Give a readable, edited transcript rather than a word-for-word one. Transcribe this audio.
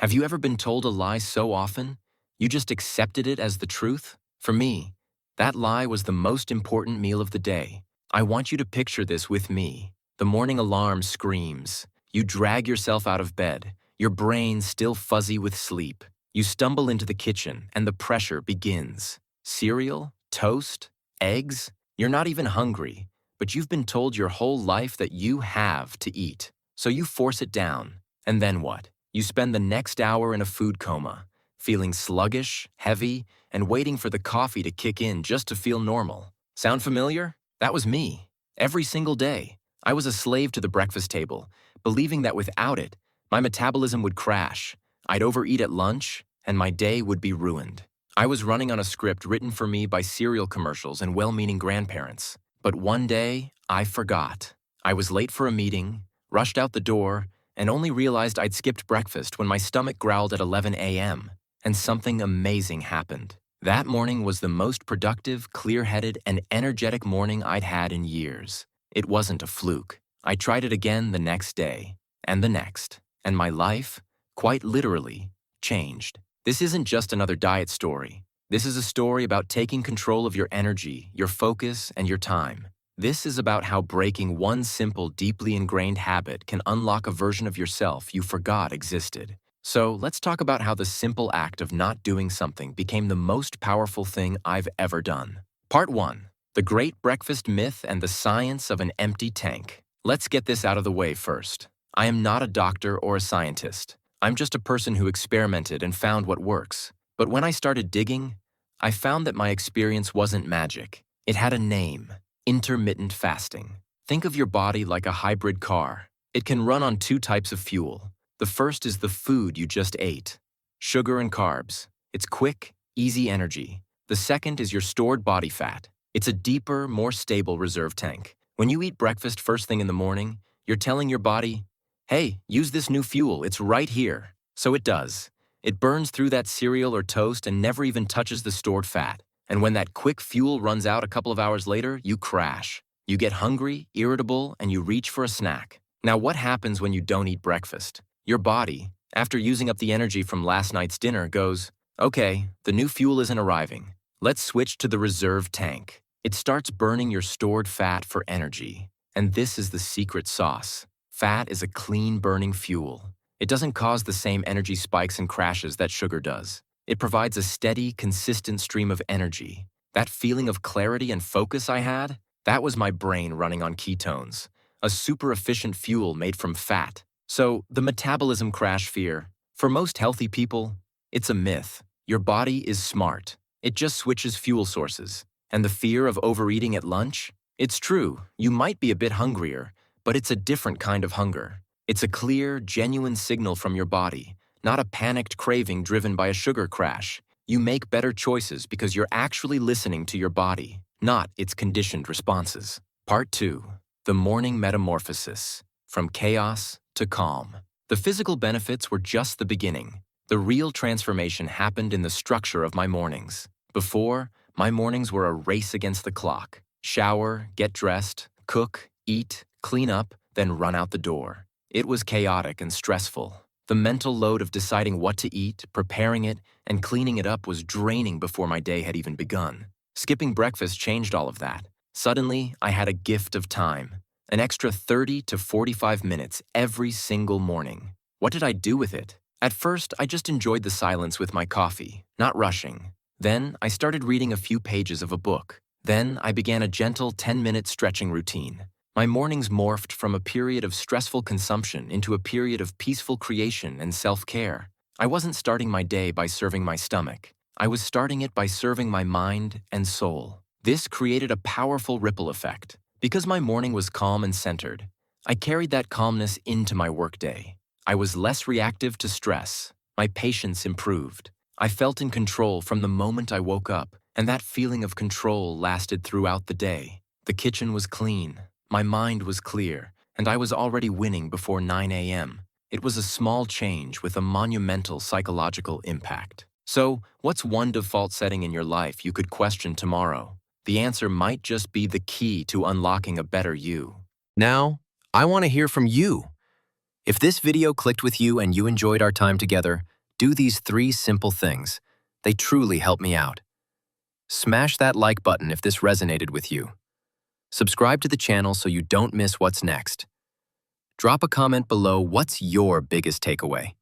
Have you ever been told a lie so often, you just accepted it as the truth? For me, that lie was the most important meal of the day. I want you to picture this with me. The morning alarm screams. You drag yourself out of bed, your brain still fuzzy with sleep. You stumble into the kitchen, and the pressure begins. Cereal? Toast? Eggs? You're not even hungry, but you've been told your whole life that you have to eat. So you force it down. And then what? You spend the next hour in a food coma, feeling sluggish, heavy, and waiting for the coffee to kick in just to feel normal. Sound familiar? That was me. Every single day. I was a slave to the breakfast table, believing that without it, my metabolism would crash. I'd overeat at lunch, and my day would be ruined. I was running on a script written for me by cereal commercials and well-meaning grandparents. But one day, I forgot. I was late for a meeting, rushed out the door, and only realized I'd skipped breakfast when my stomach growled at 11 a.m. And something amazing happened. That morning was the most productive, clear-headed, and energetic morning I'd had in years. It wasn't a fluke. I tried it again the next day, and the next, and my life, quite literally, changed. This isn't just another diet story. This is a story about taking control of your energy, your focus, and your time. This is about how breaking one simple, deeply ingrained habit can unlock a version of yourself you forgot existed. So let's talk about how the simple act of not doing something became the most powerful thing I've ever done. Part 1. The Great Breakfast Myth and the Science of an Empty Tank. Let's get this out of the way first. I am not a doctor or a scientist. I'm just a person who experimented and found what works. But when I started digging, I found that my experience wasn't magic. It had a name: intermittent fasting. Think of your body like a hybrid car. It can run on two types of fuel. The first is the food you just ate, sugar and carbs. It's quick, easy energy. The second is your stored body fat. It's a deeper, more stable reserve tank. When you eat breakfast first thing in the morning, you're telling your body, hey, use this new fuel, it's right here. So it does. It burns through that cereal or toast and never even touches the stored fat. And when that quick fuel runs out a couple of hours later, you crash. You get hungry, irritable, and you reach for a snack. Now, what happens when you don't eat breakfast? Your body, after using up the energy from last night's dinner, goes, okay, the new fuel isn't arriving. Let's switch to the reserve tank. It starts burning your stored fat for energy. And this is the secret sauce. Fat is a clean burning fuel. It doesn't cause the same energy spikes and crashes that sugar does. It provides a steady, consistent stream of energy. That feeling of clarity and focus I had, that was my brain running on ketones, a super efficient fuel made from fat. So, the metabolism crash fear, for most healthy people, it's a myth. Your body is smart. It just switches fuel sources. And the fear of overeating at lunch? It's true, you might be a bit hungrier, but it's a different kind of hunger. It's a clear, genuine signal from your body, not a panicked craving driven by a sugar crash. You make better choices because you're actually listening to your body, not its conditioned responses. Part 2. The Morning Metamorphosis. From Chaos to Calm. The physical benefits were just the beginning. The real transformation happened in the structure of my mornings. Before, my mornings were a race against the clock. Shower, get dressed, cook, eat, clean up, then run out the door. It was chaotic and stressful. The mental load of deciding what to eat, preparing it, and cleaning it up was draining before my day had even begun. Skipping breakfast changed all of that. Suddenly, I had a gift of time. An extra 30 to 45 minutes every single morning. What did I do with it? At first, I just enjoyed the silence with my coffee, not rushing. Then, I started reading a few pages of a book. Then, I began a gentle 10-minute stretching routine. My mornings morphed from a period of stressful consumption into a period of peaceful creation and self-care. I wasn't starting my day by serving my stomach. I was starting it by serving my mind and soul. This created a powerful ripple effect. Because my morning was calm and centered, I carried that calmness into my workday. I was less reactive to stress. My patience improved. I felt in control from the moment I woke up, and that feeling of control lasted throughout the day. The kitchen was clean. My mind was clear, and I was already winning before 9 a.m. It was a small change with a monumental psychological impact. So, what's one default setting in your life you could question tomorrow? The answer might just be the key to unlocking a better you. Now, I want to hear from you. If this video clicked with you and you enjoyed our time together, do these 3 simple things. They truly help me out. Smash that like button if this resonated with you. Subscribe to the channel so you don't miss what's next. Drop a comment below what's your biggest takeaway.